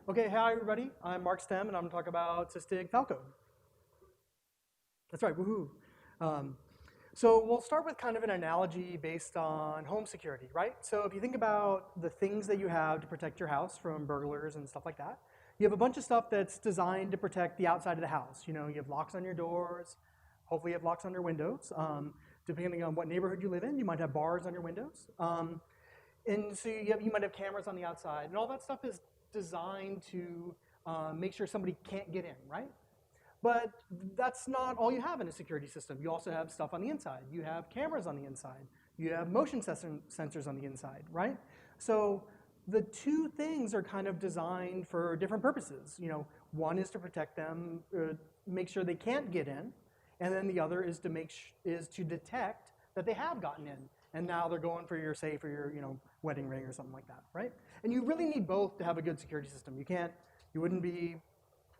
Okay, hi everybody. I'm Mark Stemm, and I'm going to talk about Sysdig Falco. That's right, woohoo. So we'll start with kind of an analogy based on home security, right? So if you think about the things that you have to protect your house from burglars and stuff like that, you have a bunch of stuff that's designed to protect the outside of the house. You know, you have locks on your doors. Hopefully you have locks on your windows. Depending on what neighborhood you live in, you might have bars on your windows. And so you might have cameras on the outside, and all that stuff is designed to make sure somebody can't get in, right? But that's not all you have in a security system. You also have stuff on the inside. You have cameras on the inside. You have motion sensors on the inside, right? So the two things are kind of designed for different purposes. You know, one is to protect them, make sure they can't get in, and then the other is to detect that they have gotten in, and now they're going for your safe or your wedding ring or something like that, right? And you really need both to have a good security system. You wouldn't be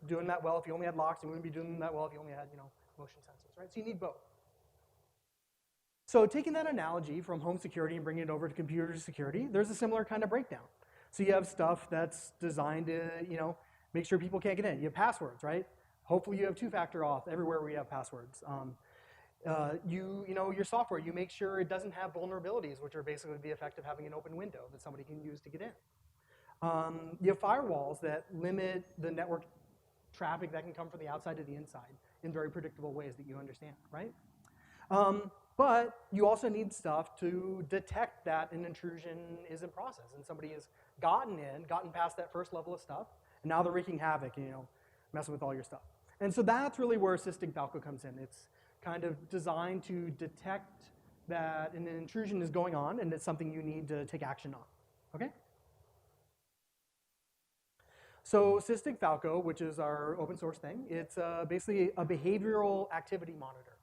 doing that well if you only had locks. You wouldn't be doing that well if you only had motion sensors, right? So you need both. So taking that analogy from home security and bringing it over to computer security, there's a similar kind of breakdown. So you have stuff that's designed to make sure people can't get in. You have passwords, right? Hopefully you have two-factor auth everywhere where you have passwords. Your software, you make sure it doesn't have vulnerabilities, which are basically the effect of having an open window that somebody can use to get in. You have firewalls that limit the network traffic that can come from the outside to the inside in very predictable ways that you understand, right? But you also need stuff to detect that an intrusion is in process and somebody has gotten past that first level of stuff, and now they're wreaking havoc and messing with all your stuff. And so that's really where Sysdig Falco comes in. It's kind of designed to detect that an intrusion is going on and it's something you need to take action on, okay? So Sysdig Falco, which is our open source thing, it's basically a behavioral activity monitor.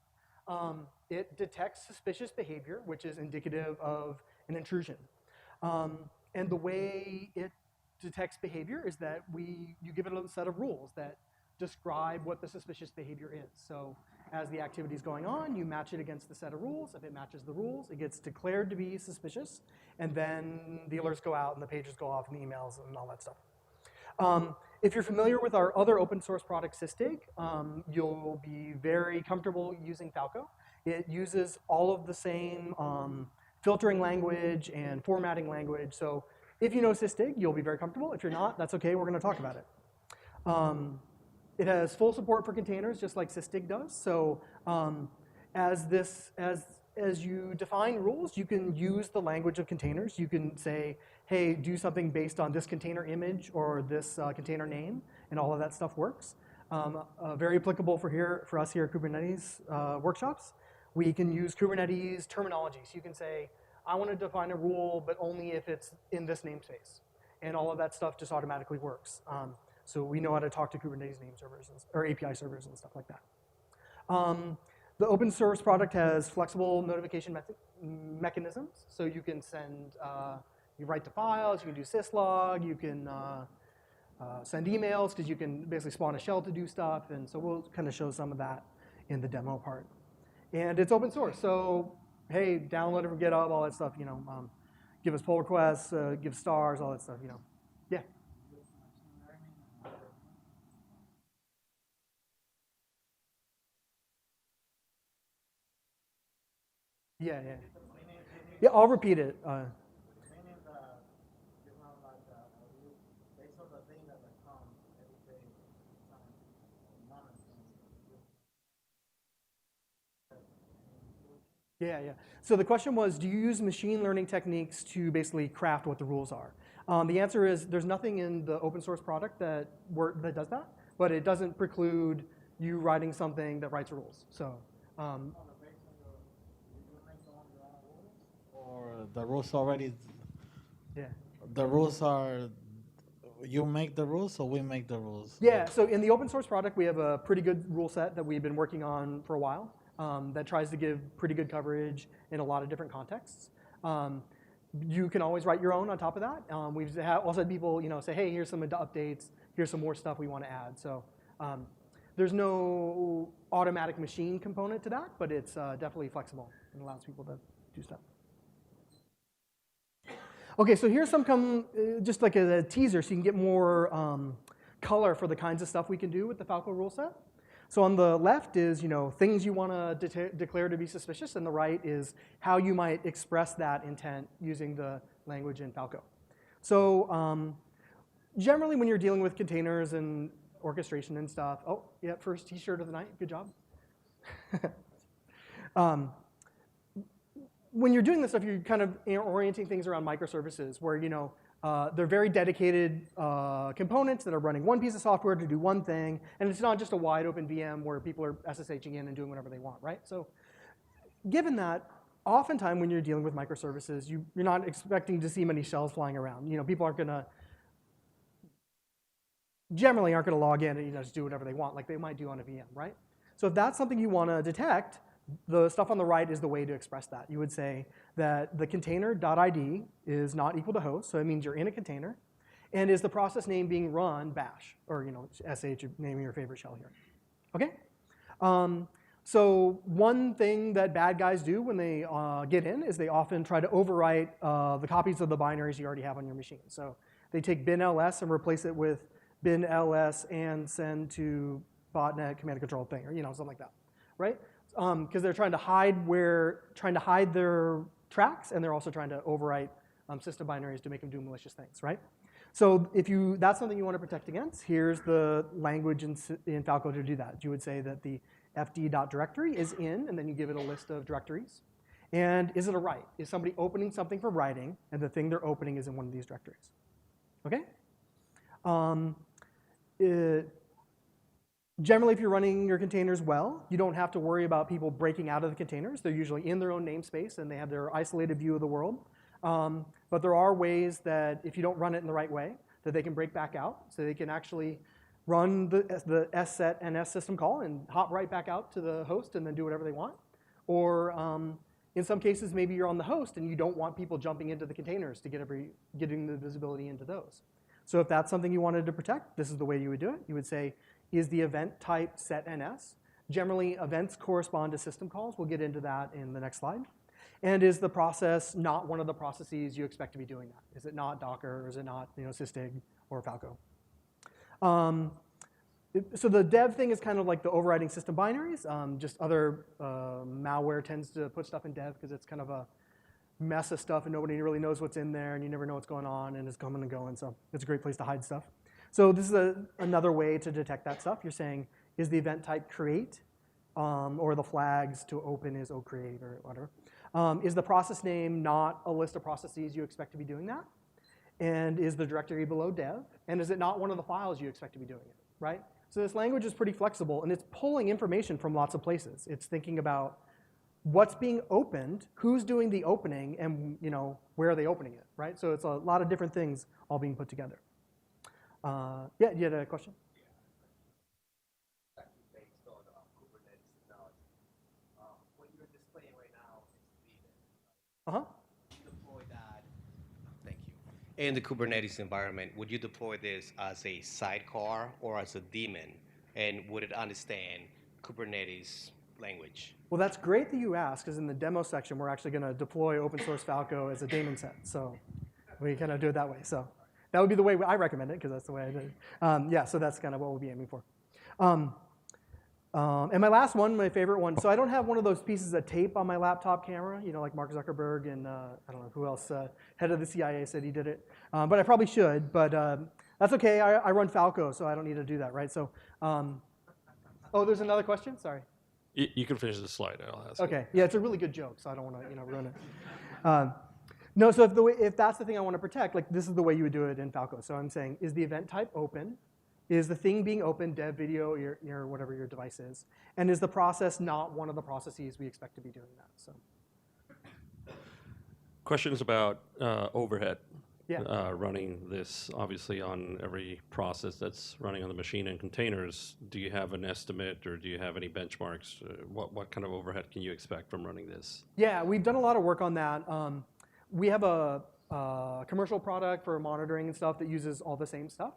It detects suspicious behavior, which is indicative of an intrusion. And the way it detects behavior is that you give it a set of rules that describe what the suspicious behavior is. So as the activity is going on, you match it against the set of rules. If it matches the rules, it gets declared to be suspicious, and then the alerts go out and the pages go off and the emails and all that stuff. If you're familiar with our other open source product, Sysdig, you'll be very comfortable using Falco. It uses all of the same filtering language and formatting language. So if you know Sysdig, you'll be very comfortable. If you're not, that's okay. We're going to talk about it. It has full support for containers, just like Sysdig does. So as you define rules, you can use the language of containers. You can say, hey, do something based on this container image or this container name, and all of that stuff works. Very applicable for us here at Kubernetes workshops. We can use Kubernetes terminology. So you can say, I want to define a rule, but only if it's in this namespace. And all of that stuff just automatically works. So we know how to talk to Kubernetes name servers or API servers and stuff like that. The open source product has flexible notification mechanisms. So you can you write to files, you can do syslog, you can send emails, because you can basically spawn a shell to do stuff. And so we'll kind of show some of that in the demo part. And it's open source. So hey, download it from GitHub, all that stuff, give us pull requests, give stars, all that stuff, Yeah. Yeah. Yeah, I'll repeat it. Yeah. So the question was, do you use machine learning techniques to basically craft what the rules are? The answer is there's nothing in the open source product that does that, but it doesn't preclude you writing something that writes rules. So. Or the rules already. Yeah. The rules are. You make the rules, or we make the rules? Yeah. So in the open source product, we have a pretty good rule set that we've been working on for a while. That tries to give pretty good coverage in a lot of different contexts. You can always write your own on top of that. We've also had people say, hey, here's some updates, here's some more stuff we want to add. So there's no automatic machine component to that, but it's definitely flexible and allows people to do stuff. Okay, so here's some just like a teaser so you can get more color for the kinds of stuff we can do with the Falco rule set. So on the left is things you want to declare to be suspicious, and the right is how you might express that intent using the language in Falco. So generally when you're dealing with containers and orchestration and stuff, oh yeah, first t-shirt of the night, good job. When you're doing this stuff, you're kind of orienting things around microservices where they're very dedicated components that are running one piece of software to do one thing, and it's not just a wide open VM where people are SSHing in and doing whatever they want, right? So given that, oftentimes when you're dealing with microservices, you're not expecting to see many shells flying around. People generally aren't going to log in and just do whatever they want like they might do on a VM, right? So if that's something you want to detect, the stuff on the right is the way to express that. You would say that the container.id is not equal to host, so it means you're in a container, and is the process name being run bash, or sh, naming your favorite shell here. Okay? So one thing that bad guys do when they get in is they often try to overwrite the copies of the binaries you already have on your machine. So they take bin ls and replace it with bin ls and send to botnet command and control thing, or something like that, right? Because they're trying to hide their tracks, and they're also trying to overwrite system binaries to make them do malicious things, right? So if that's something you want to protect against, here's the language in Falco to do that. You would say that the fd.directory is in, and then you give it a list of directories. And is it a write? Is somebody opening something for writing, and the thing they're opening is in one of these directories? Okay? Generally, if you're running your containers well, you don't have to worry about people breaking out of the containers. They're usually in their own namespace, and they have their isolated view of the world. But there are ways that, if you don't run it in the right way, that they can break back out. So they can actually run the sset ns system call and hop right back out to the host and then do whatever they want. Or in some cases, maybe you're on the host and you don't want people jumping into the containers to getting the visibility into those. So if that's something you wanted to protect, this is the way you would do it. You would say, is the event type set ns? Generally, events correspond to system calls. We'll get into that in the next slide. And is the process not one of the processes you expect to be doing that? Is it not Docker, or is it not Sysdig or Falco? So the dev thing is kind of like the overriding system binaries. Just other malware tends to put stuff in dev because it's kind of a mess of stuff and nobody really knows what's in there and you never know what's going on and it's coming and going. So it's a great place to hide stuff. So this is another way to detect that stuff. You're saying, is the event type create? Or the flags to open is ocreate or whatever. Is the process name not a list of processes you expect to be doing that? And is the directory below dev? And is it not one of the files you expect to be doing it, right? So this language is pretty flexible, and it's pulling information from lots of places. It's thinking about what's being opened, who's doing the opening, and where are they opening it, right? So it's a lot of different things all being put together. Yeah, you had a question? Based on Kubernetes technology. What you're displaying right now is daemon. Uh-huh. Deploy that. Thank you. In the Kubernetes environment, would you deploy this as a sidecar or as a daemon? And would it understand Kubernetes language? Well, that's great that you asked, because in the demo section, we're actually going to deploy open source Falco as a daemon set. So we kind of do it that way. So that would be the way I recommend it, because that's the way I did it. Yeah, so that's kind of what we'll be aiming for. And my last one, my favorite one. So I don't have one of those pieces of tape on my laptop camera, like Mark Zuckerberg and I don't know who else, head of the CIA said he did it. But I probably should, but that's okay. I run Falco, so I don't need to do that, right? So, oh, there's another question? Sorry. You can finish the slide. I'll ask. Okay. Yeah, it's a really good joke, so I don't want to ruin it. No, so if that's the thing I want to protect, like this is the way you would do it in Falco. So I'm saying, is the event type open? Is the thing being open, dev, video, your whatever your device is? And is the process not one of the processes we expect to be doing that? So. Questions about overhead. Yeah. Running this, obviously, on every process that's running on the machine and containers. Do you have an estimate, or do you have any benchmarks? What kind of overhead can you expect from running this? Yeah, we've done a lot of work on that. We have a commercial product for monitoring and stuff that uses all the same stuff.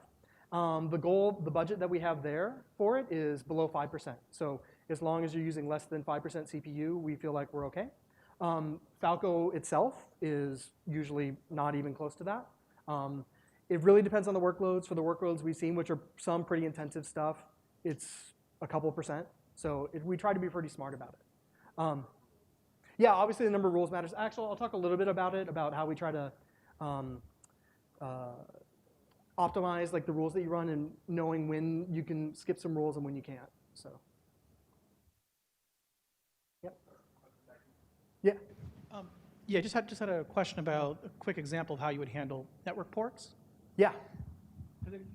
The budget that we have there for it is below 5%. So as long as you're using less than 5% CPU, we feel like we're okay. Falco itself is usually not even close to that. It really depends on the workloads. For the workloads we've seen, which are some pretty intensive stuff, it's a couple %. So we try to be pretty smart about it. Yeah, obviously the number of rules matters. Actually, I'll talk a little bit about it, about how we try to optimize like the rules that you run and knowing when you can skip some rules and when you can't. So, yep. Yeah. Yeah, just had a question about a quick example of how you would handle network ports. Yeah.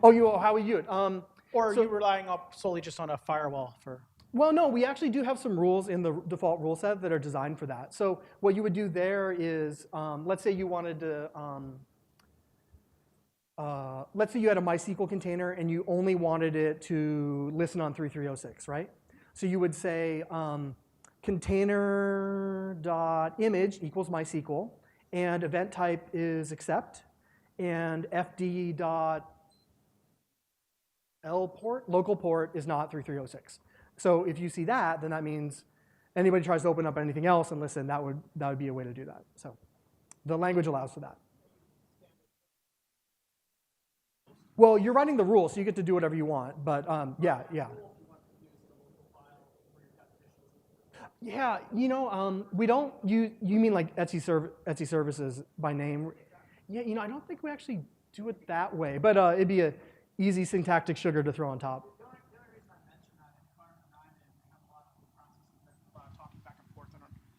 Oh, how we do it? Or are you relying solely just on a firewall for? Well, no, we actually do have some rules in the default rule set that are designed for that. So what you would do there is, let's say you wanted to, let's say you had a MySQL container and you only wanted it to listen on 3306, right? So you would say container.image equals MySQL, and event type is accept, and fd.l port, local port, is not 3306. So if you see that, then that means anybody tries to open up anything else and listen, that would be a way to do that. So the language allows for that. Well, you're writing the rules, so you get to do whatever you want. But yeah. Yeah, we don't use, you mean like Etsy services by name? Yeah, I don't think we actually do it that way. But it'd be an easy syntactic sugar to throw on top.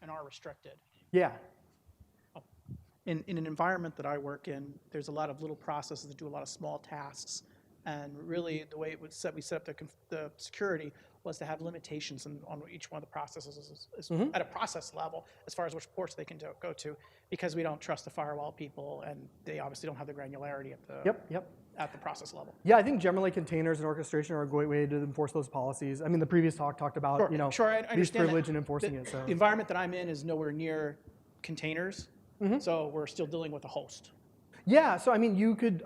And are restricted. Yeah. In an environment that I work in, there's a lot of little processes that do a lot of small tasks. And really, the way we set up the security was to have limitations on each one of the processes at a process level as far as which ports they can go to, because we don't trust the firewall people, and they obviously don't have the granularity at the at the process level. Yeah, I think generally containers and orchestration are a great way to enforce those policies. I mean, the previous talk talked about I least understand privilege and enforcing it. So the environment that I'm in is nowhere near containers, so we're still dealing with a host. Yeah, so I mean, you could,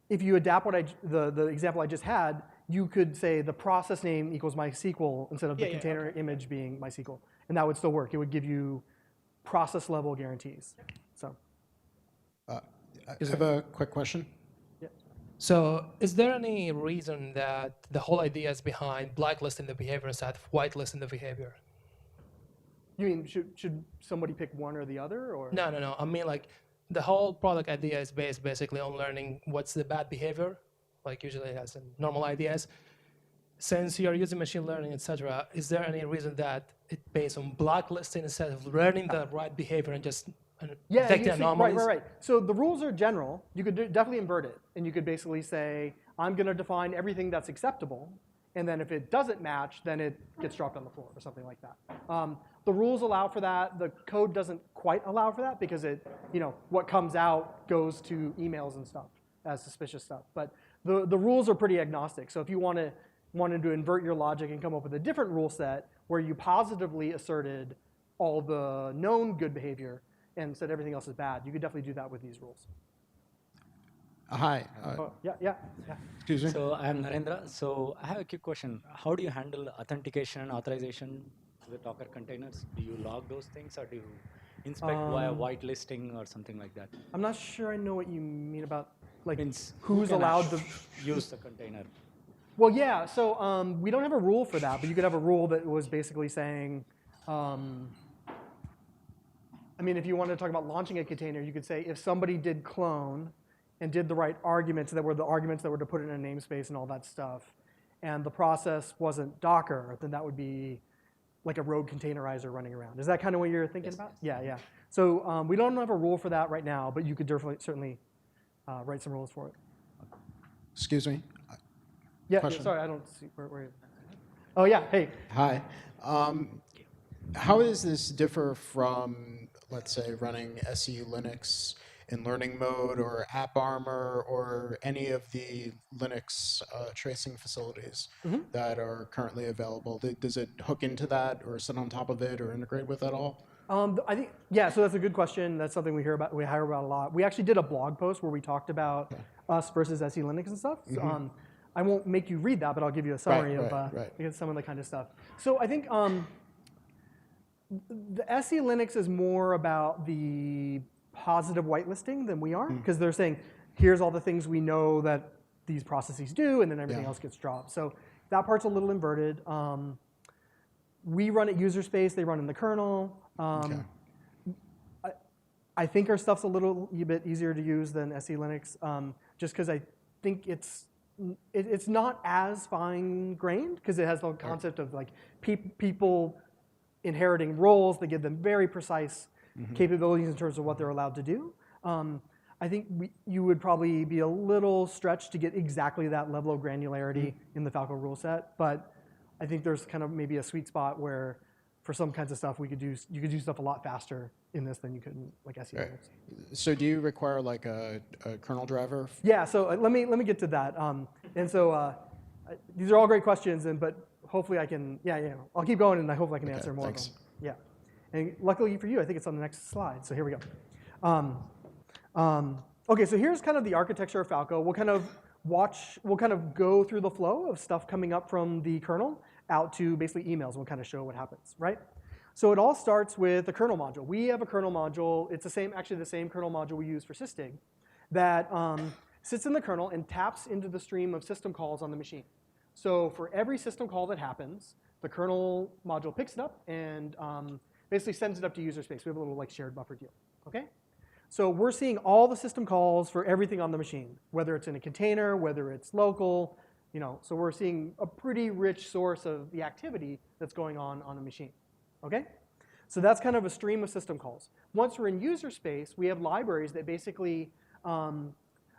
if you adapt the example I just had, you could say the process name equals MySQL instead of the container image being MySQL, and that would still work. It would give you process level guarantees. So, I have a quick question. So is there any reason that the whole idea is behind blacklisting the behavior instead of whitelisting the behavior? You mean should somebody pick one or the other, or? No. I mean, like, the whole product idea is based basically on learning what's the bad behavior, like usually it has in normal ideas. Since you're using machine learning, etc., is there any reason that it's based on blacklisting instead of learning the right behavior and just detecting anomalies? Right. So the rules are general. You could definitely invert it, and you could basically say, I'm going to define everything that's acceptable, and then if it doesn't match, then it gets dropped on the floor or something like that. The rules allow for that. The code doesn't quite allow for that because what comes out goes to emails and stuff as suspicious stuff. But the rules are pretty agnostic. So if you wanted to invert your logic and come up with a different rule set where you positively asserted all the known good behavior and said everything else is bad, you could definitely do that with these rules. Hi. Yeah. Excuse me? So I am Narendra. So I have a quick question. How do you handle authentication and authorization with Docker containers? Do you log those things, or do you inspect via whitelisting or something like that? I'm not sure I know what you mean about Means who's allowed to use the container. Well, yeah. So we don't have a rule for that, but you could have a rule that was basically saying, if you wanted to talk about launching a container, you could say if somebody did clone and did the right arguments that were the arguments that were to put in a namespace and all that stuff, and the process wasn't Docker, then that would be like a rogue containerizer running around. Is that kind of what you're thinking about? Yes. Yeah. So we don't have a rule for that right now, but you could certainly write some rules for it. Excuse me? Yeah, Question. sorry, I don't see, where oh yeah, hey. Hi. How does this differ from, let's say, running SE Linux in learning mode or AppArmor or any of the Linux tracing facilities that are currently available? Does it hook into that or sit on top of it or integrate with it all? I think, so that's a good question. That's something we hear about a lot. We actually did a blog post where we talked about us versus SE Linux and stuff. So, I won't make you read that, but I'll give you a summary of some of the kind of stuff. So I think the SE Linux is more about the positive whitelisting than we are, because they're saying, here's all the things we know that these processes do, and then everything else gets dropped. So that part's a little inverted. We run at user space, they run in the kernel. I think our stuff's a little bit easier to use than SE Linux, just because I think it's not as fine-grained, because it has the concept of like people inheriting roles that give them very precise capabilities in terms of what they're allowed to do. I think you would probably be a little stretched to get exactly that level of granularity in the Falco rule set, but I think there's kind of maybe a sweet spot where for some kinds of stuff you could do stuff a lot faster in this than you could in like SE Linux. So do you require like a kernel driver? Yeah, so let me get to that. And so these are all great questions, but hopefully I can, I'll keep going and I hope I can answer more of them. Yeah. And luckily for you, I think it's on the next slide. So here we go. Okay, so here's kind of the architecture of Falco. We'll kind of go through the flow of stuff coming up from the kernel out to basically emails. We'll kind of show what happens, right? So it all starts with a kernel module. We have a kernel module. It's actually the same kernel module we use for Sysdig that sits in the kernel and taps into the stream of system calls on the machine. So for every system call that happens, the kernel module picks it up and basically sends it up to user space. We have a little like shared buffer deal, okay? So we're seeing all the system calls for everything on the machine, whether it's in a container, whether it's local, so we're seeing a pretty rich source of the activity that's going on a machine, okay? So that's kind of a stream of system calls. Once we're in user space, we have libraries that basically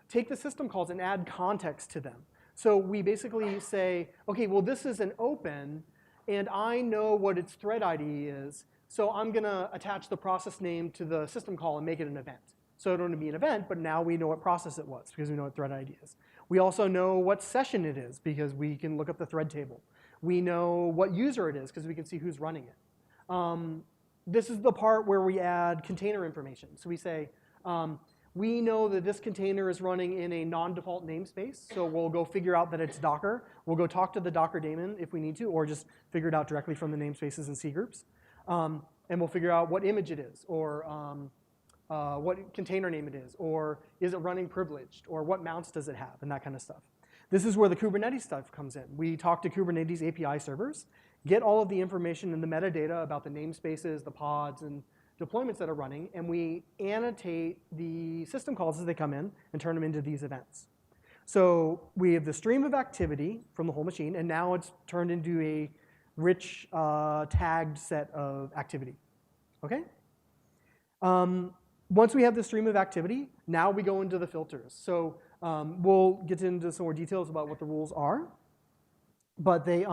take the system calls and add context to them. So we basically say, okay, well, this is an open, and I know what its thread ID is, so I'm going to attach the process name to the system call and make it an event. So it wouldn't be an event, but now we know what process it was because we know what thread ID is. We also know what session it is because we can look up the thread table. We know what user it is because we can see who's running it. This is the part where we add container information. So we say, we know that this container is running in a non-default namespace, so we'll go figure out that it's Docker. We'll go talk to the Docker daemon if we need to, or just figure it out directly from the namespaces and C groups. And we'll figure out what image it is, or what container name it is, or is it running privileged, or what mounts does it have, and that kind of stuff. This is where the Kubernetes stuff comes in. We talk to Kubernetes API servers, get all of the information and the metadata about the namespaces, the pods, and deployments that are running, and we annotate the system calls as they come in and turn them into these events. So we have the stream of activity from the whole machine, and now it's turned into a rich tagged set of activity, okay? Once we have the stream of activity, now we go into the filters. So we'll get into some more details about what the rules are, but they,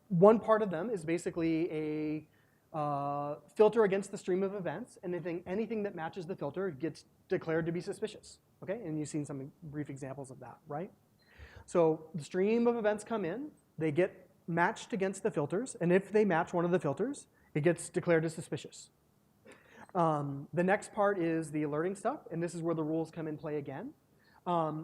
one part of them is basically a filter against the stream of events, and anything that matches the filter gets declared to be suspicious, okay? And you've seen some brief examples of that, right? So the stream of events come in, they get matched against the filters, and if they match one of the filters, it gets declared as suspicious. The next part is the alerting stuff, and this is where the rules come in play again.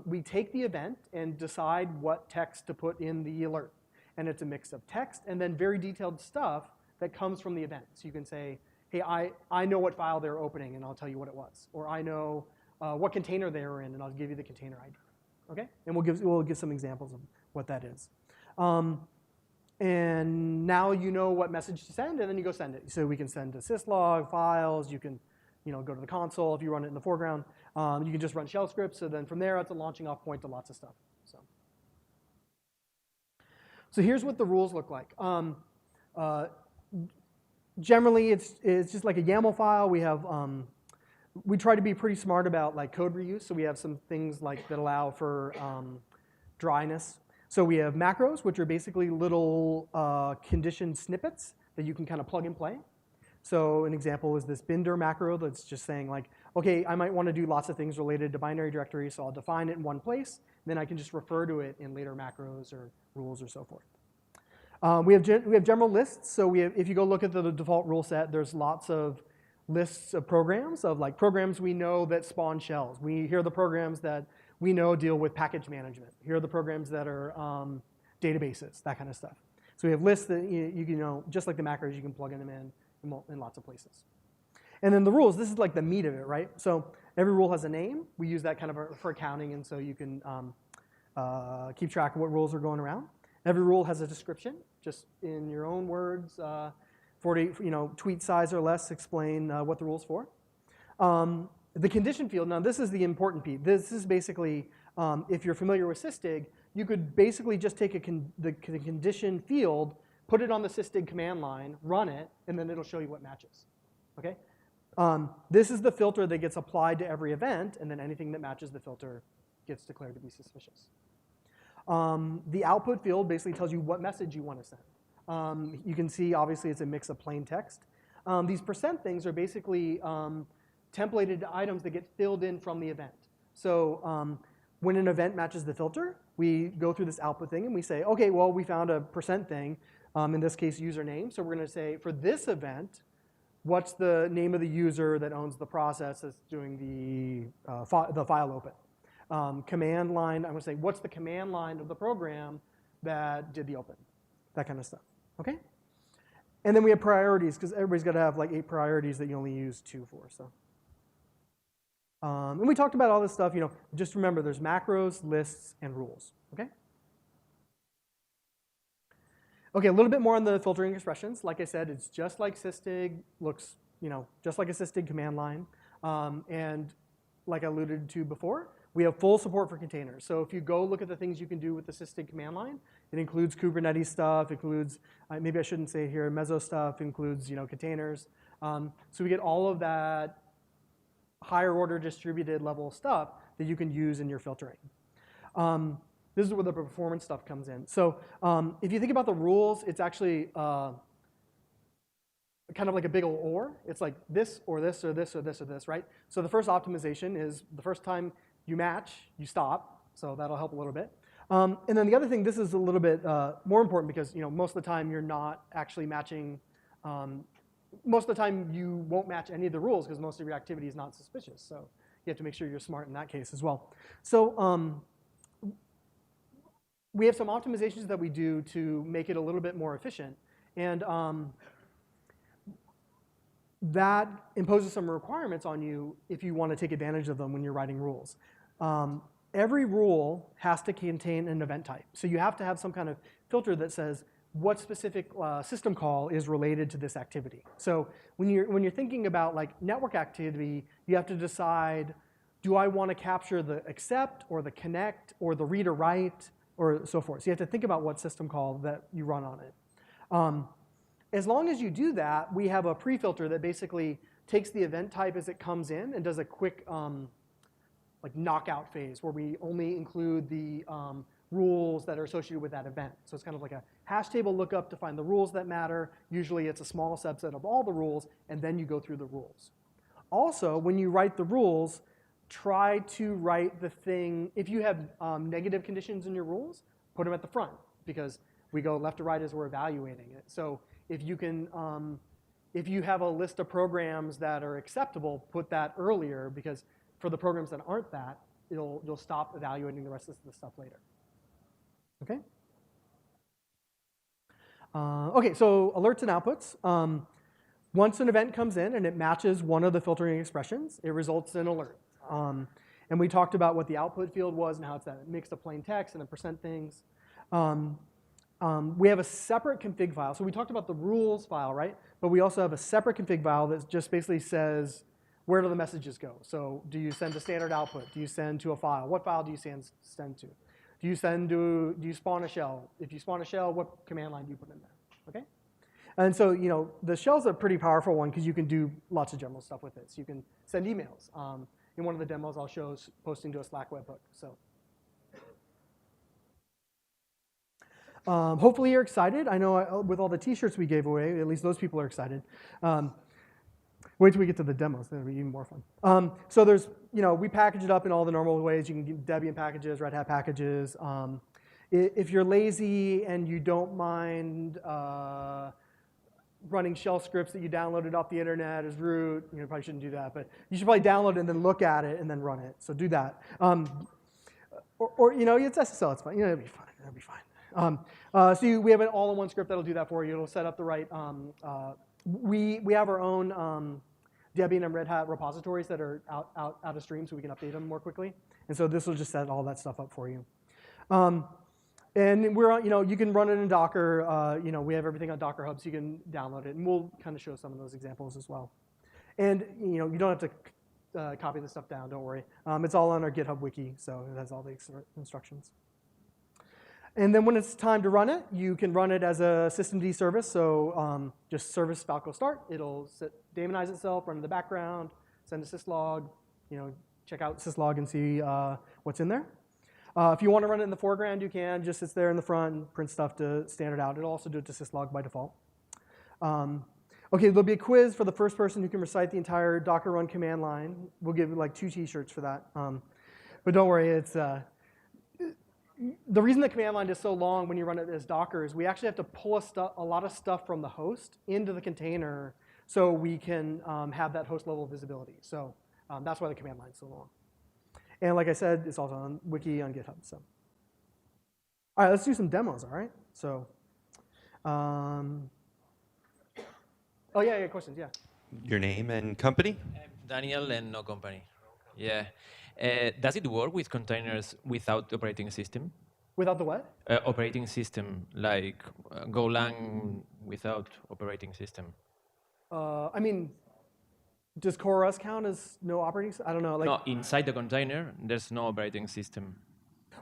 We take the event and decide what text to put in the alert. And it's a mix of text and then very detailed stuff that comes from the event. So you can say, hey, I know what file they're opening, and I'll tell you what it was. Or I know what container they were in, and I'll give you the container ID. Okay? And we'll give some examples of what that is. And now you know what message to send, and then you go send it. So we can send to syslog, files. You can go to the console if you run it in the foreground. You can just run shell scripts. So then from there, it's a launching off point to lots of stuff. So here's what the rules look like. Generally, it's just like a YAML file. We try to be pretty smart about like code reuse. So we have some things like that allow for dryness. So we have macros, which are basically little condition snippets that you can kind of plug and play. So an example is this binder macro that's just saying like, okay, I might want to do lots of things related to binary directories, so I'll define it in one place. Then I can just refer to it in later macros or rules or so forth. We have general lists. So if you go look at the default rule set, there's lots of lists of programs, of like programs we know that spawn shells. Here are the programs that we know deal with package management. Here are the programs that are databases, that kind of stuff. So we have lists that you know, just like the macros, you can plug them in lots of places. And then the rules, this is like the meat of it, right? So every rule has a name. We use that kind of for accounting, and so you can keep track of what rules are going around. Every rule has a description, just in your own words, 40, tweet size or less, explain what the rule's for. The condition field, now this is the important piece. This is basically, if you're familiar with Sysdig, you could basically just take the condition field, put it on the Sysdig command line, run it, and then it'll show you what matches, okay? This is the filter that gets applied to every event, and then anything that matches the filter gets declared to be suspicious. The output field basically tells you what message you want to send. You can see, obviously, it's a mix of plain text. These percent things are basically templated items that get filled in from the event. So when an event matches the filter, we go through this output thing, and we say, OK, well, we found a percent thing, in this case, username. So we're going to say, for this event, what's the name of the user that owns the process that's doing the file open? Command line, I'm going to say, what's the command line of the program that did the open? That kind of stuff, OK? And then we have priorities, because everybody's got to have like 8 priorities that you only use 2 for. So, and we talked about all this stuff. Just remember, there's macros, lists, and rules, OK? OK, a little bit more on the filtering expressions. Like I said, it's just like Sysdig, looks just like a Sysdig command line. And like I alluded to before, we have full support for containers. So if you go look at the things you can do with the Sysdig command line, it includes Kubernetes stuff, includes, maybe I shouldn't say here, Meso stuff, includes containers. So we get all of that higher order distributed level stuff that you can use in your filtering. This is where the performance stuff comes in. So if you think about the rules, it's actually kind of like a big old OR. It's like this or this or this or this or this, right? So the first optimization is the first time you match, you stop. So that'll help a little bit. And then the other thing, this is a little bit more important because most of the time you're not actually matching. Most of the time you won't match any of the rules because most of your activity is not suspicious. So you have to make sure you're smart in that case as well. So we have some optimizations that we do to make it a little bit more efficient. And that imposes some requirements on you if you want to take advantage of them when you're writing rules. Every rule has to contain an event type. So you have to have some kind of filter that says what specific system call is related to this activity. So when you're thinking about like network activity, you have to decide, do I want to capture the accept or the connect or the read or write or so forth. So you have to think about what system call that you run on it. As long as you do that, we have a pre-filter that basically takes the event type as it comes in and does a quick like knockout phase where we only include the rules that are associated with that event. So it's kind of like a hash table lookup to find the rules that matter. Usually it's a small subset of all the rules, and then you go through the rules. Also, when you write the rules, try to write the thing, if you have negative conditions in your rules, put them at the front, because we go left to right as we're evaluating it. So if you can, if you have a list of programs that are acceptable, put that earlier, because for the programs that aren't that, you'll stop evaluating the rest of the stuff later. Okay? Okay, so alerts and outputs. Once an event comes in and it matches one of the filtering expressions, it results in an alert. And we talked about what the output field was and how it's that mix of plain text and the percent things. We have a separate config file. So we talked about the rules file, right? But we also have a separate config file that just basically says, where do the messages go? So do you send a standard output? Do you send to a file? What file do you send to? Do you spawn a shell? If you spawn a shell, what command line do you put in there? Okay? And so the shell's a pretty powerful one because you can do lots of general stuff with it. So you can send emails. In one of the demos, I'll show posting to a Slack webhook. So hopefully you're excited. I know with all the T-shirts we gave away, at least those people are excited. Wait till we get to the demos, that'll be even more fun. So there's, we package it up in all the normal ways. You can get Debian packages, Red Hat packages. If you're lazy and you don't mind running shell scripts that you downloaded off the internet as root, you probably shouldn't do that, but you should probably download it and then look at it and then run it. So do that. Or it's SSL, it's fine. It'll be fine. It'll be fine. We have an all-in-one script that'll do that for you. It'll set up the right. We have our own Debian and Red Hat repositories that are out of stream, so we can update them more quickly. And so this will just set all that stuff up for you. And we're you can run it in Docker. We have everything on Docker Hub, so you can download it, and we'll kind of show some of those examples as well. And you don't have to copy this stuff down. Don't worry. It's all on our GitHub wiki, so it has all the instructions. And then when it's time to run it, you can run it as a systemd service. So just service Falco start. It'll daemonize itself, run in the background, send a syslog, check out syslog and see what's in there. If you want to run it in the foreground, you can. Just sits there in the front and print stuff to standard out. It'll also do it to syslog by default. Okay, there'll be a quiz for the first person who can recite the entire Docker run command line. We'll give you like 2 t-shirts for that. But don't worry, it's the reason the command line is so long when you run it as Docker is we actually have to pull a lot of stuff from the host into the container so we can have that host level visibility. So that's why the command line is so long. And like I said, it's also on wiki on GitHub. So, all right, let's do some demos. All right. So, oh yeah, questions. Yeah. Your name and company? Daniel and no company. Yeah. Does it work with containers without operating system? Without the what? Operating system, like Golang without operating system. I mean, does CoreOS count as no operating system? I don't know. Like, no, inside the container, there's no operating system.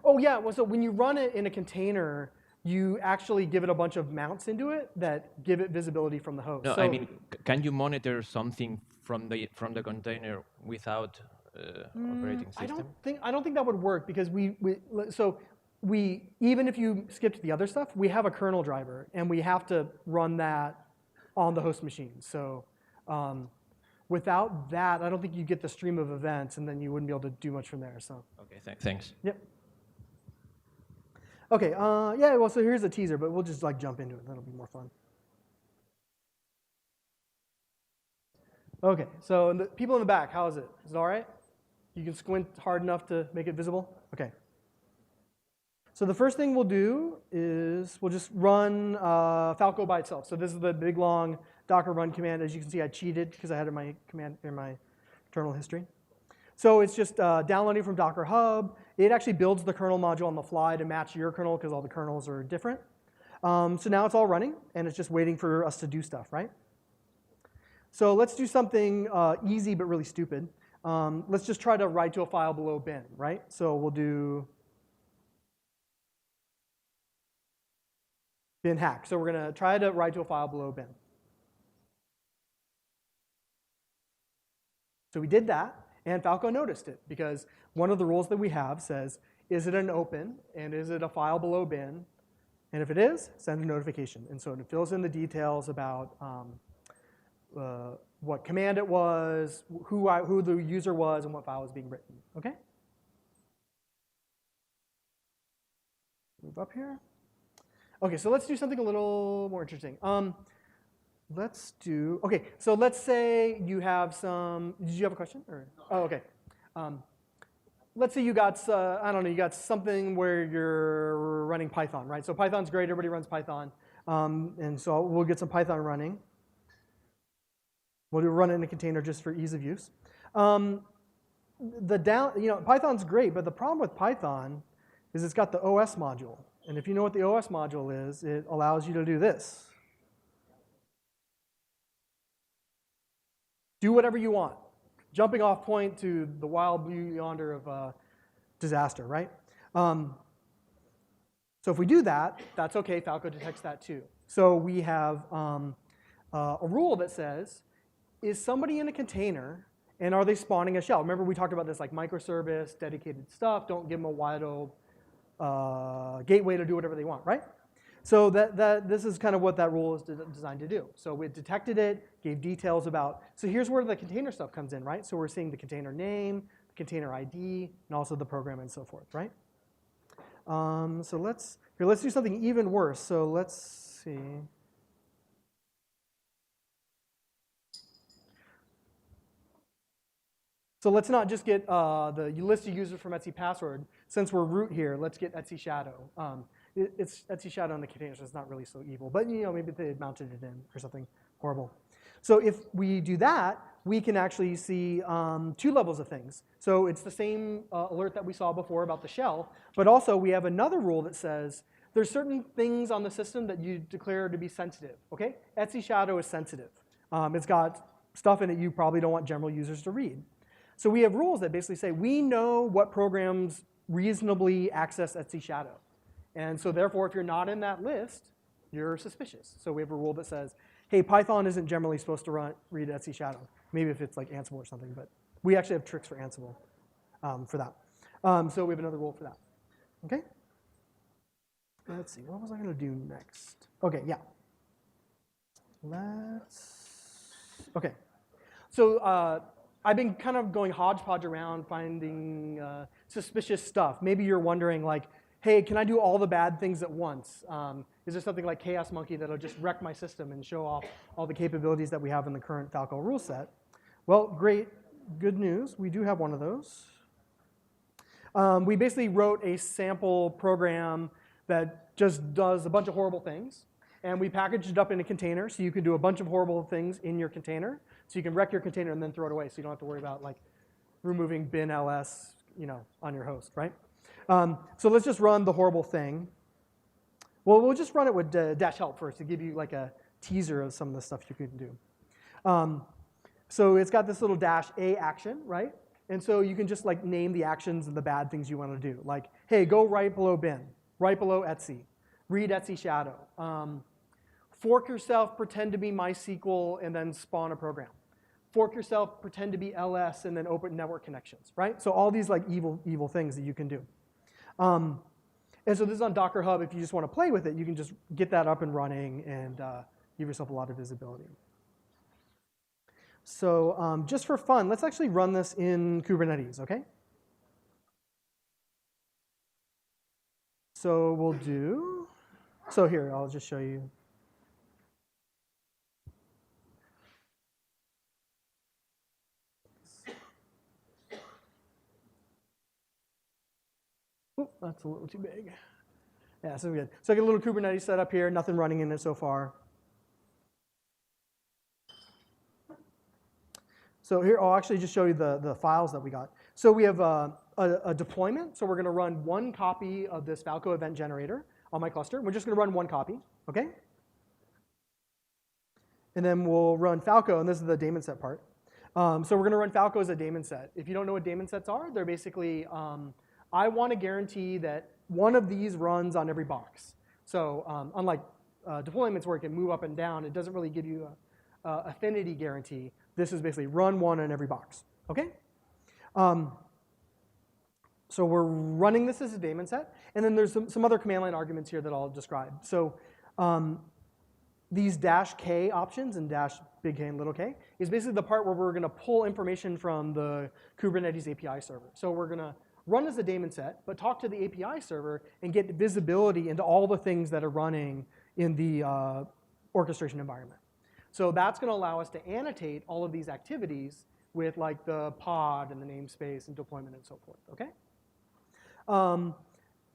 Oh yeah, well, so when you run it in a container, you actually give it a bunch of mounts into it that give it visibility from the host. No, so, I mean, can you monitor something from the container without operating system? I don't think that would work because we even if you skipped the other stuff, we have a kernel driver and we have to run that on the host machine. So without that, I don't think you get the stream of events, and then you wouldn't be able to do much from there. So okay, thanks. Yep. Okay. Yeah. Well, so here's a teaser, but we'll just like jump into it. That'll be more fun. Okay. So the people in the back, how is it? Is it all right? You can squint hard enough to make it visible? Okay. So the first thing we'll do is we'll just run Falco by itself. So this is the big, long Docker run command. As you can see, I cheated because I had it in my command in my terminal history. So it's just downloading from Docker Hub. It actually builds the kernel module on the fly to match your kernel because all the kernels are different. So now it's all running, and it's just waiting for us to do stuff, right? So let's do something easy but really stupid. Let's just try to write to a file below bin, right? So we'll do bin hack. So we're going to try to write to a file below bin. So we did that, and Falco noticed it, because one of the rules that we have says, is it an open, and is it a file below bin? And if it is, send a notification. And so it fills in the details about what command it was, who the user was, and what file was being written. Okay? Move up here. Okay, so let's do something a little more interesting. Okay, so let's say you have some, did you have a question? Or? Oh, okay. Let's say you got, I don't know, you got something where you're running Python, right? So Python's great, everybody runs Python. And so we'll get some Python running. We'll run it in a container just for ease of use. Python's great, but the problem with Python is it's got the OS module. And if you know what the OS module is, it allows you to do this. Do whatever you want. Jumping off point to the wild blue yonder of disaster, right? So if we do that, that's okay. Falco detects that too. So we have a rule that says, is somebody in a container, and are they spawning a shell? Remember we talked about this, like microservice, dedicated stuff. Don't give them a wide open gateway to do whatever they want, right? So this is kind of what that rule is designed to do. So we detected it, gave details about, so here's where the container stuff comes in, right? So we're seeing the container name, the container ID, and also the program and so forth, right? So let's do something even worse. So let's see. So let's not just get the list of users from Etsy password. Since we're root here, let's get Etsy shadow. it's Etsy shadow on the container, so it's not really so evil. But maybe they mounted it in or something horrible. So if we do that, we can actually see 2 levels of things. So it's the same alert that we saw before about the shell, but also we have another rule that says there's certain things on the system that you declare to be sensitive, okay? Etsy shadow is sensitive. It's got stuff in it you probably don't want general users to read. So we have rules that basically say we know what programs reasonably access Etsy shadow. And so therefore, if you're not in that list, you're suspicious. So we have a rule that says, hey, Python isn't generally supposed to read Etsy shadow. Maybe if it's like Ansible or something, but we actually have tricks for Ansible for that. So we have another rule for that. Okay? Let's see, what was I going to do next? Okay, yeah. Okay. So I've been kind of going hodgepodge around finding suspicious stuff. Maybe you're wondering like, hey, can I do all the bad things at once? Is there something like Chaos Monkey that'll just wreck my system and show off all the capabilities that we have in the current Falco rule set? Well, great, good news. We do have one of those. We basically wrote a sample program that just does a bunch of horrible things. And we packaged it up in a container so you can do a bunch of horrible things in your container. So you can wreck your container and then throw it away so you don't have to worry about like removing bin ls on your host, right? So let's just run the horrible thing. Well, we'll just run it with dash help first to give you like a teaser of some of the stuff you can do. So it's got this little dash A action, right? And so you can just like name the actions and the bad things you want to do. Like, hey, go right below bin, right below Etsy, read Etsy shadow, fork yourself, pretend to be MySQL, and then spawn a program. Fork yourself, pretend to be LS, and then open network connections, right? So all these like evil things that you can do. And so this is on Docker Hub. If you just want to play with it, you can just get that up and running and give yourself a lot of visibility. So just for fun, let's actually run this in Kubernetes, okay? So we'll do, so here, I'll just show you. Oop, that's a little too big. Yeah, so good. So I get a little Kubernetes set up here, nothing running in it so far. So here, I'll actually just show you the files that we got. So we have a deployment. So we're going to run one copy of this Falco event generator on my cluster. We're just going to run one copy, okay? And then we'll run Falco, and this is the daemon set part. So we're going to run Falco as a daemon set. If you don't know what daemon sets are, they're basically, I want to guarantee that one of these runs on every box. So unlike deployments where it can move up and down, it doesn't really give you an affinity guarantee. This is basically run one on every box, okay? So we're running this as a daemon set, and then there's some other command line arguments here that I'll describe. So these dash K options and dash big K and little k is basically the part where we're going to pull information from the Kubernetes API server. So we're going to run as a daemon set, but talk to the API server and get visibility into all the things that are running in the orchestration environment. So that's going to allow us to annotate all of these activities with like the pod and the namespace and deployment and so forth, okay?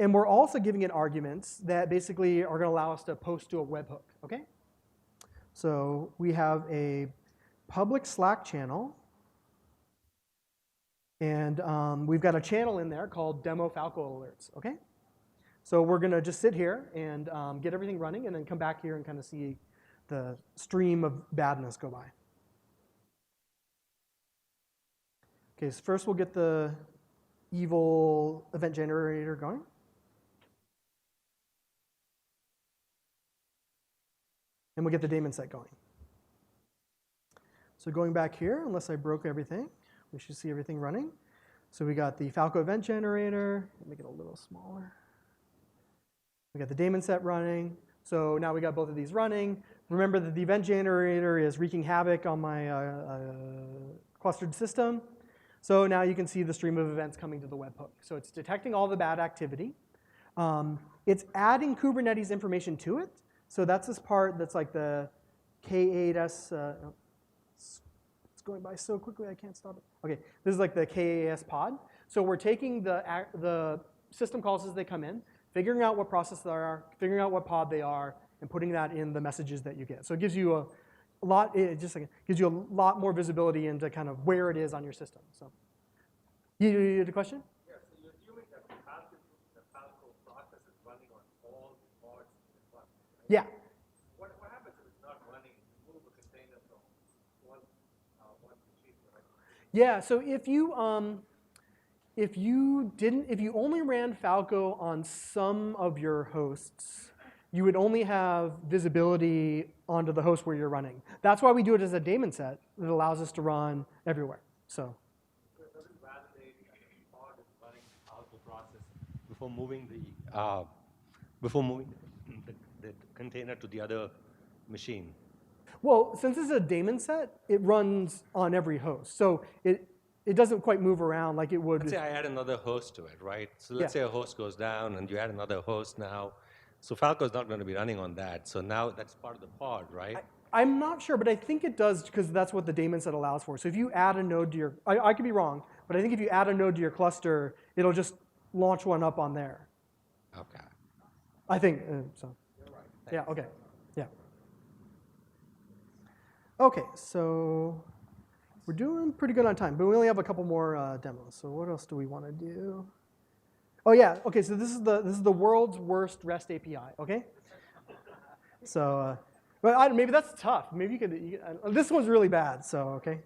And we're also giving it arguments that basically are going to allow us to post to a webhook, okay? So we have a public Slack channel, and we've got a channel in there called Demo Falco Alerts, okay? So we're going to just sit here and get everything running and then come back here and kind of see the stream of badness go by. Okay, so first we'll get the evil event generator going. And we'll get the daemon set going. So going back here, unless I broke everything, we should see everything running. So we got the Falco event generator. Make it a little smaller. We got the daemon set running. So now we got both of these running. Remember that the event generator is wreaking havoc on my clustered system. So now you can see the stream of events coming to the webhook. So it's detecting all the bad activity. It's adding Kubernetes information to it. So that's this part that's like the K8S. It's going by so quickly I can't stop it. OK, this is like the KAS pod. So we're taking the system calls as they come in, figuring out what process they are, figuring out what pod they are, and putting that in the messages that you get. So it gives you a lot. It just gives you a lot more visibility into kind of where it is on your system. So, you had a question? Yeah. So you're assuming that the Falco process is running on all the pods in the cluster, right? Yeah. What happens if it's not running? Move a container from one machine, right? Yeah. So if you only ran Falco on some of your hosts, you would only have visibility onto the host where you're running. That's why we do it as a daemon set that allows us to run everywhere. So it doesn't validate that the pod is running the Falco process before moving the container to the other machine. well, since it's a daemon set, it runs on every host. So it doesn't quite move around like it would. Let's say I add another host to it, right? So let's say a host goes down and you add another host now. So Falco is not going to be running on that. So now that's part of the pod, right? I'm not sure, but I think it does because that's what the daemon set allows for. So if you add a node to your, I could be wrong, but I think if you add a node to your cluster, it'll just launch one up on there. Okay. I think so. You're right. Yeah, okay. Yeah. Okay, so we're doing pretty good on time, but we only have a couple more demos. So what else do we want to do? Oh yeah, okay, so this is the world's worst REST API, okay? So, but maybe that's tough. Maybe you could this one's really bad, so okay.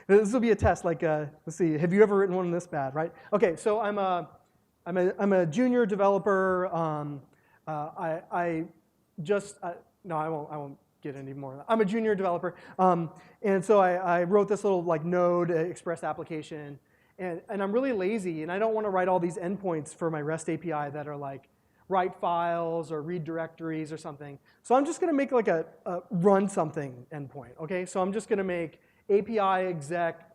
This will be a test, like, let's see, have you ever written one this bad, right? Okay, so I'm a junior developer. I won't get any more. I'm a junior developer, and so I wrote this little like Node Express application, and I'm really lazy, and I don't want to write all these endpoints for my REST API that are like write files or read directories or something. So I'm just going to make like a run something endpoint. Okay, so I'm just going to make API exec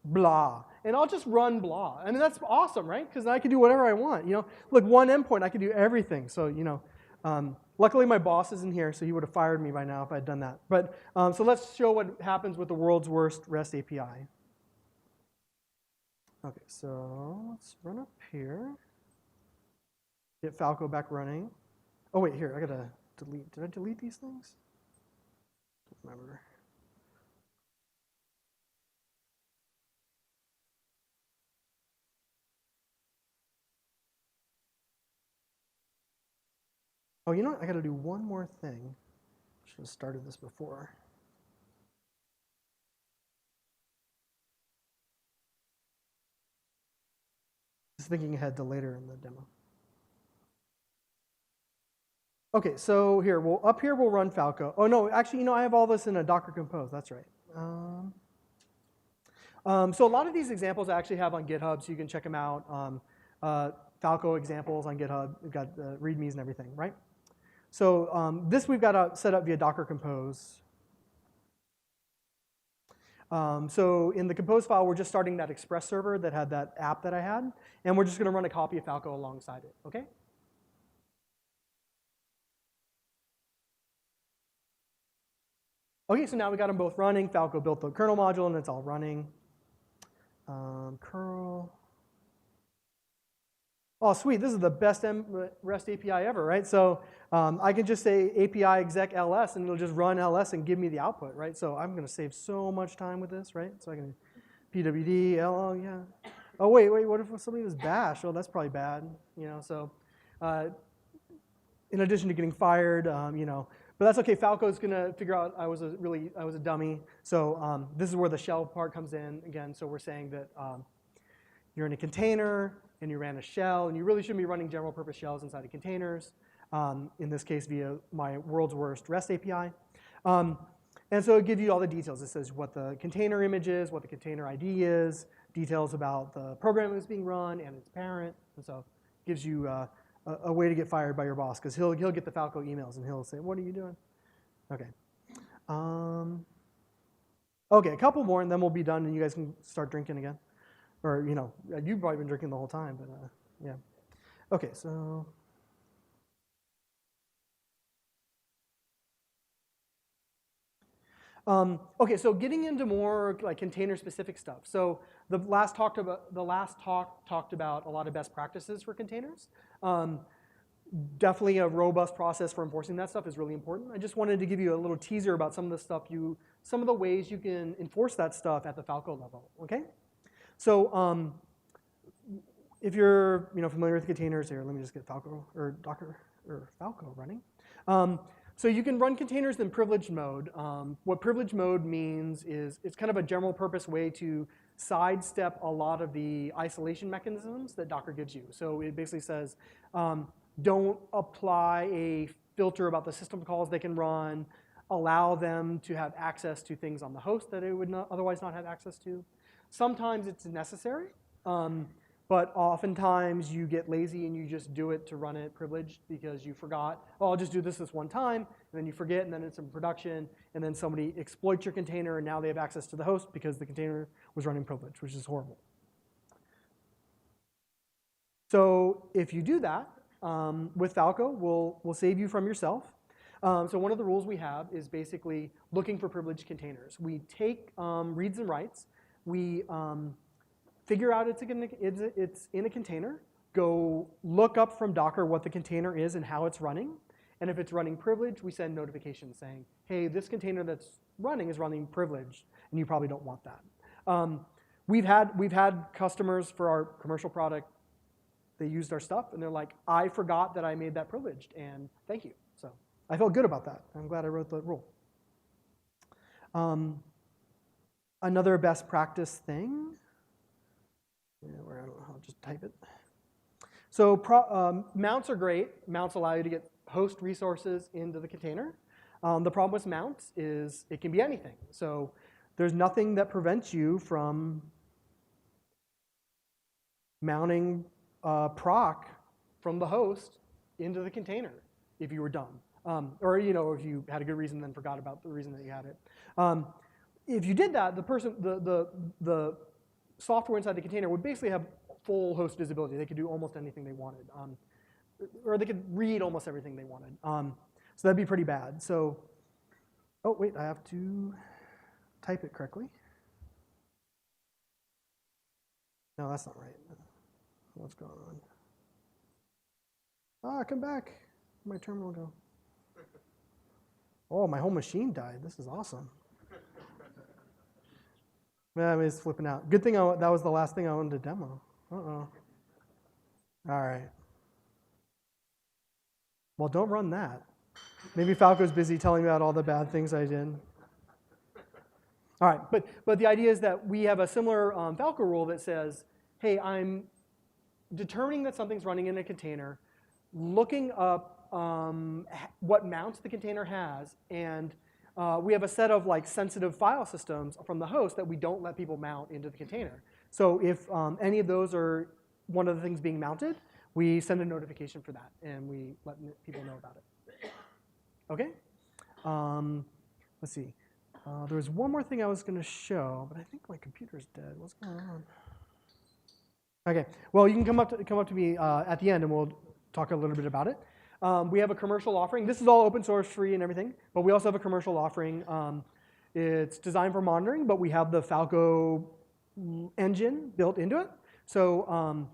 blah, and I'll just run blah. I mean that's awesome, right? Because I can do whatever I want. You know, look, one endpoint I can do everything. So you know. Luckily, my boss isn't here, so he would have fired me by now if I had done that. But so let's show what happens with the world's worst REST API. Okay, so let's run up here. Get Falco back running. Oh wait, here I gotta delete. Did I delete these things? Don't remember. Oh, you know what? I got to do one more thing. Should have started this before. Just thinking ahead to later in the demo. Okay, so here, up here we'll run Falco. Oh no, actually, you know, I have all this in a Docker Compose. That's right. So a lot of these examples I actually have on GitHub, so you can check them out. Falco examples on GitHub. We've got READMEs and everything, right? So this we've got set up via Docker Compose. So in the Compose file, we're just starting that Express server that had that app that I had, and we're just going to run a copy of Falco alongside it, okay? Okay, so now we got them both running. Falco built the kernel module, and it's all running. Curl. Oh, sweet, this is the best REST API ever, right? So I can just say API exec ls, and it'll just run ls and give me the output, right? So I'm going to save so much time with this, right? So I can pwd, oh, yeah. Oh, wait, what if something was bash? Oh, that's probably bad, you know? So in addition to getting fired, you know, but that's okay. Falco's going to figure out I was a dummy. So this is where the shell part comes in again. So we're saying that you're in a container, and you ran a shell, and you really shouldn't be running general purpose shells inside of containers, in this case via my world's worst REST API. And so it gives you all the details. It says what the container image is, what the container ID is, details about the program that's being run and its parent. And so it gives you a way to get fired by your boss, because he'll get the Falco emails, and he'll say, what are you doing? Okay. Okay, a couple more, and then we'll be done, and you guys can start drinking again. Or, you know, you've probably been drinking the whole time, but yeah. Okay, so. Okay, so getting into more like container-specific stuff. So the last talk talked about a lot of best practices for containers. Definitely a robust process for enforcing that stuff is really important. I just wanted to give you a little teaser about some of the ways you can enforce that stuff at the Falco level. Okay, so if you're familiar with containers, here, let me just get Falco or Docker or Falco running. So you can run containers in privileged mode. What privileged mode means is it's kind of a general purpose way to sidestep a lot of the isolation mechanisms that Docker gives you. So it basically says, don't apply a filter about the system calls they can run, allow them to have access to things on the host that it would otherwise not have access to. Sometimes it's necessary. But oftentimes you get lazy and you just do it to run it privileged because you forgot, oh, I'll just do this one time, and then you forget, and then it's in production, and then somebody exploits your container, and now they have access to the host because the container was running privileged, which is horrible. So if you do that, with Falco, we'll save you from yourself. So one of the rules we have is basically looking for privileged containers. We take reads and writes. We figure out it's in a container, go look up from Docker what the container is and how it's running. And if it's running privileged, we send notifications saying, hey, this container that's running is running privileged, and you probably don't want that. We've had customers for our commercial product, they used our stuff, and they're like, I forgot that I made that privileged, and thank you. So I felt good about that. I'm glad I wrote the rule. Another best practice thing, I'll just type it. So mounts are great. Mounts allow you to get host resources into the container. The problem with mounts is it can be anything. So there's nothing that prevents you from mounting proc from the host into the container if you were dumb. Or if you had a good reason and then forgot about the reason that you had it. If you did that, the software inside the container would basically have full host visibility. They could do almost anything they wanted. Or they could read almost everything they wanted. So that'd be pretty bad. So, oh wait, I have to type it correctly. No, that's not right. What's going on? Ah, come back. Where'd my terminal go? Oh, my whole machine died. This is awesome. Yeah, it's flipping out. Good thing that was the last thing I wanted to demo. Uh-oh. All right. Well, don't run that. Maybe Falco's busy telling me about all the bad things I did. All right, but the idea is that we have a similar Falco rule that says, hey, I'm determining that something's running in a container, looking up what mounts the container has, and we have a set of sensitive file systems from the host that we don't let people mount into the container. So if any of those are one of the things being mounted, we send a notification for that, and we let people know about it. Okay? Let's see. There was one more thing I was going to show, but I think my computer's dead. What's going on? Okay. Well, you can come up to me at the end, and we'll talk a little bit about it. We have a commercial offering. This is all open source, free, and everything. But we also have a commercial offering. It's designed for monitoring, but we have the Falco engine built into it. So,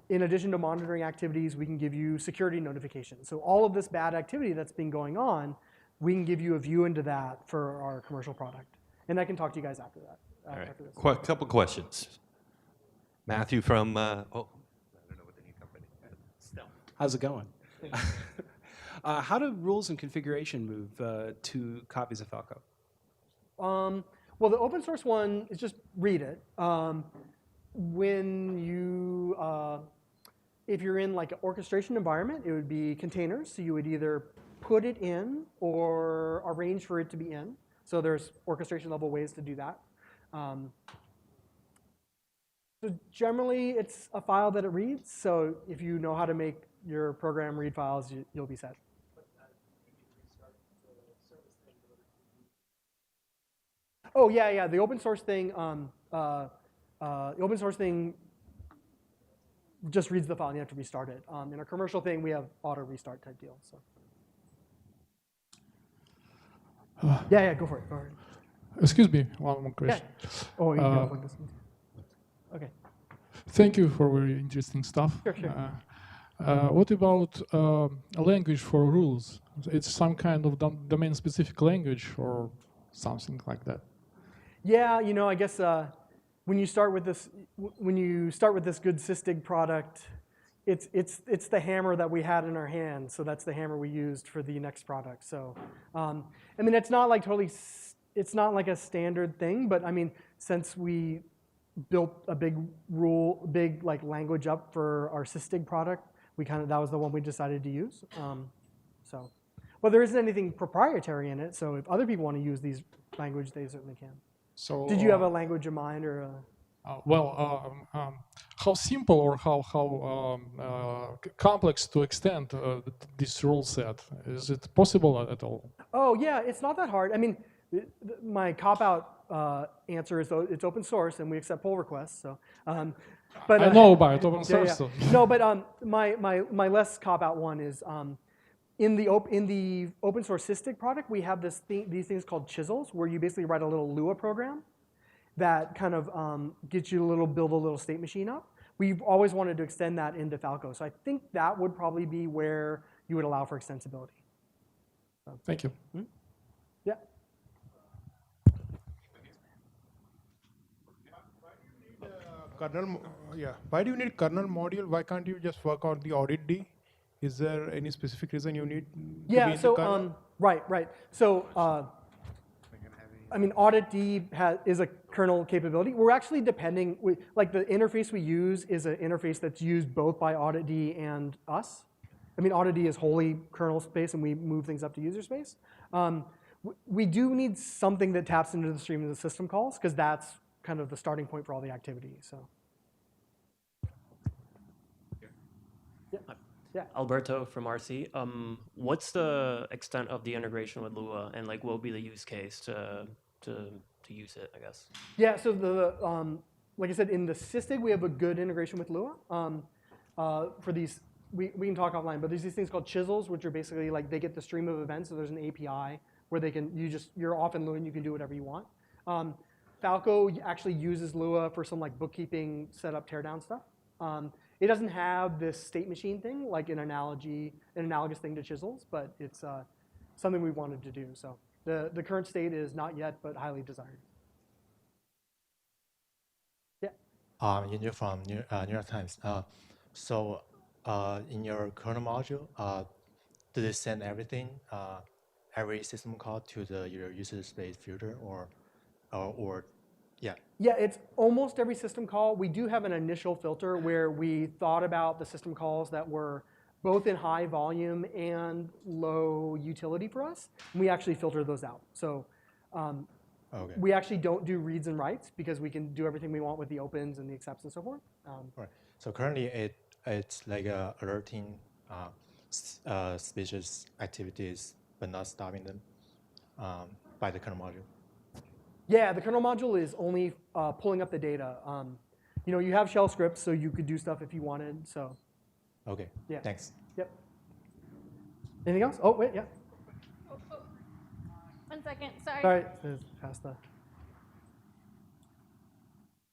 in addition to monitoring activities, we can give you security notifications. So all of this bad activity that's been going on, we can give you a view into that for our commercial product. And I can talk to you guys after that. All right. Couple questions. Matthew from, I don't know what the new company is. Stemm. How's it going? How do rules and configuration move to copies of Falco? Well, the open source one is just read it. When you, if you're in an orchestration environment, it would be containers. So you would either put it in or arrange for it to be in. So there's orchestration level ways to do that. So generally, it's a file that it reads. So if you know how to make your program read files, you'll be set. Oh yeah. The open source thing. The open source thing just reads the file and you have to restart it. In our commercial thing, we have auto restart type deal. So. Yeah, go for it. Go ahead. Excuse me, one more question. Yeah. Oh, you gotta plug this in. Okay. Thank you for very interesting stuff. Sure. What about a language for rules? It's some kind of domain-specific language or something like that. Yeah, I guess when you start with this good Sysdig product, it's the hammer that we had in our hand. So that's the hammer we used for the next product. So I mean, it's not like it's not like a standard thing, but I mean, since we built a big like language up for our Sysdig product, that was the one we decided to use. Well, there isn't anything proprietary in it. So if other people want to use these language, they certainly can. So did you have a language in mind or? How simple or how complex to extend this rule set? Is it possible at all? Oh yeah, it's not that hard. I mean, my cop-out answer is it's open source and we accept pull requests. So, but I know about open source. Yeah. So. No, but my less cop-out one is in the open source Sysdig product, we have these things called chisels, where you basically write a little Lua program that kind of gets you build a little state machine up. We've always wanted to extend that into Falco, so I think that would probably be where you would allow for extensibility. So. Thank you. Yeah. Why do you need kernel module? Why can't you just work on the audit D? Is there any specific reason you need? Yeah. So right. So I mean, audit D is a kernel capability. We're actually like the interface we use is an interface that's used both by audit D and us. I mean, audit D is wholly kernel space, and we move things up to user space. We do need something that taps into the stream of the system calls, because that's kind of the starting point for all the activity. So. Yeah. Alberto from RC. What's the extent of the integration with Lua, and like what will be the use case to use it, I guess? Yeah. So like I said, in the Sysdig, we have a good integration with Lua. For these, we can talk offline, but there's these things called chisels, which are basically like they get the stream of events. So there's an API where you're off in Lua and you can do whatever you want. Falco actually uses Lua for some like bookkeeping, setup, teardown stuff. It doesn't have this state machine thing, like an analogous thing to chisels, but it's something we wanted to do. So the current state is not yet, but highly desired. Yeah. You're from New York Times. So in your kernel module, do they send everything, every system call to your user space filter, or yeah? Yeah, it's almost every system call. We do have an initial filter where we thought about the system calls that were both in high volume and low utility for us. And we actually filter those out. So we actually don't do reads and writes, because we can do everything we want with the opens and the accepts and so forth. Right. So currently it's like alerting suspicious activities, but not stopping them by the kernel module. Yeah, the kernel module is only pulling up the data. You have shell scripts, so you could do stuff if you wanted. So. Okay. Yeah. Thanks. Yep. Anything else? Oh wait, yeah. 1 second. Sorry. Sorry. Past the.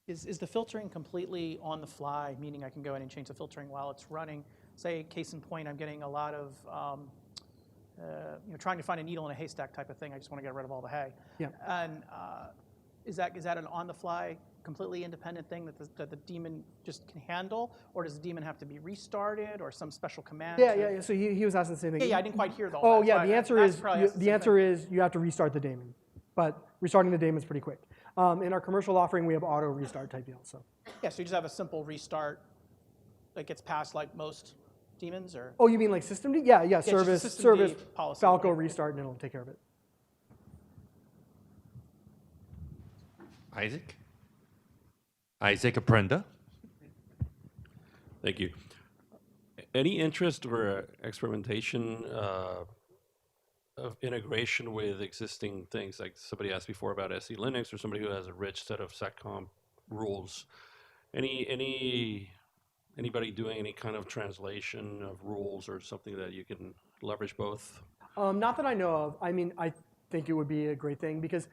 Is the filtering completely on the fly, meaning I can go in and change the filtering while it's running? Say, case in point, I'm getting a lot of trying to find a needle in a haystack type of thing. I just want to get rid of all the hay. Yeah. And is that an on-the-fly, completely independent thing that the daemon just can handle, or does the daemon have to be restarted, or some special command? Yeah. So he was asking the same thing. Yeah, I didn't quite hear the. Oh yeah, the answer is you have to restart the daemon, but restarting the daemon is pretty quick. In our commercial offering, we have auto restart type deal. So. Yeah, so you just have a simple restart that gets past like most daemons, or? Oh, you mean like system D? Yeah. Service policy, Falco restart, and it'll take care of it. Isaac Aprenda. Thank you. Any interest or experimentation of integration with existing things? Like somebody asked before about SE Linux, or somebody who has a rich set of seccomp rules. Anybody doing any kind of translation of rules or something that you can leverage both? Not that I know of. I mean, I think it would be a great thing because,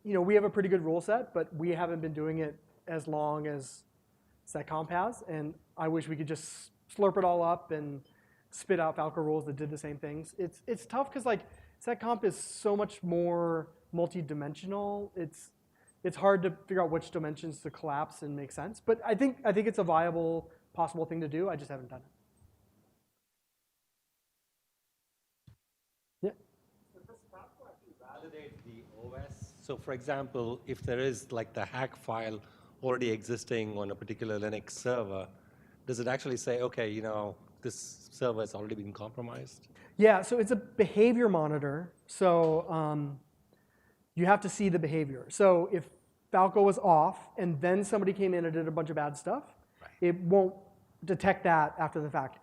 we have a pretty good rule set, but we haven't been doing it as long as SecComp has, and I wish we could just slurp it all up and spit out Falco rules that did the same things. It's tough because like SecComp is so much more multi-dimensional. It's hard to figure out which dimensions to collapse and make sense. But I think it's a viable, possible thing to do. I just haven't done it. Yeah. So does Falco actually validate the OS? So for example, if there is like the hack file already existing on a particular Linux server, does it actually say, okay, this server has already been compromised? Yeah, so it's a behavior monitor. So you have to see the behavior. So if Falco was off and then somebody came in and did a bunch of bad stuff, it won't detect that after the fact.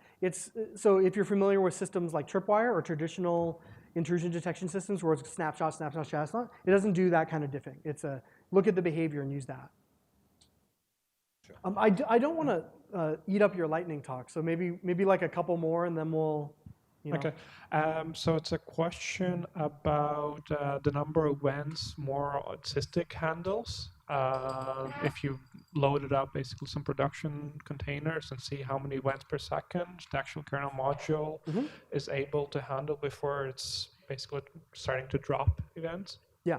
So if you're familiar with systems like Tripwire or traditional intrusion detection systems where it's snapshot, snapshot, snapshot, it doesn't do that kind of diffing. It's a look at the behavior and use that. Sure. I don't want to eat up your lightning talk, so maybe like a couple more and then we'll. Okay, so it's a question about the number of events more Sysdig handles. If you loaded up basically some production containers and see how many events per second the actual kernel module is able to handle before it's basically starting to drop events. Yeah.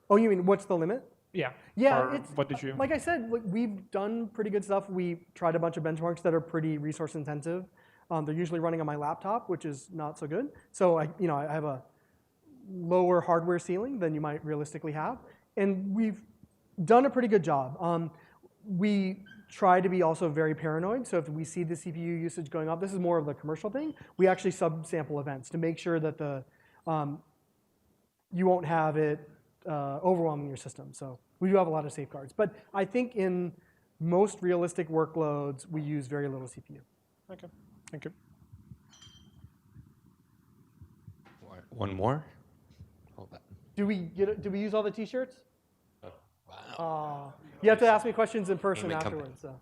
Oh, you mean what's the limit? Yeah. Yeah. What did you? Like I said, we've done pretty good stuff. We tried a bunch of benchmarks that are pretty resource intensive. They're usually running on my laptop, which is not so good. So I have a lower hardware ceiling than you might realistically have, and we've done a pretty good job. We try to be also very paranoid. So if we see the CPU usage going up, this is more of the commercial thing. We actually subsample events to make sure that you won't have it overwhelming your system. So we do have a lot of safeguards, but I think in most realistic workloads, we use very little CPU. Okay. Thank you. One more? Hold that. Do we use all the T-shirts? Oh, wow. You have to ask me questions in person afterwards. So.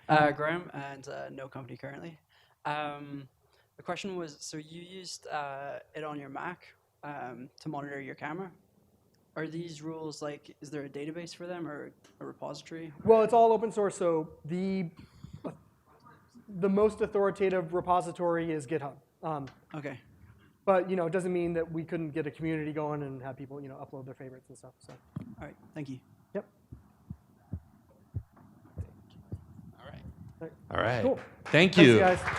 Sorry. Graham, and no company currently. The question was, so you used it on your Mac to monitor your camera. Are these rules is there a database for them or a repository? Well, it's all open source, so the most authoritative repository is GitHub. Okay. But it doesn't mean that we couldn't get a community going and have people upload their favorites and stuff. So. All right. Thank you. Yep. All right. Cool. Thank you. Thanks, guys.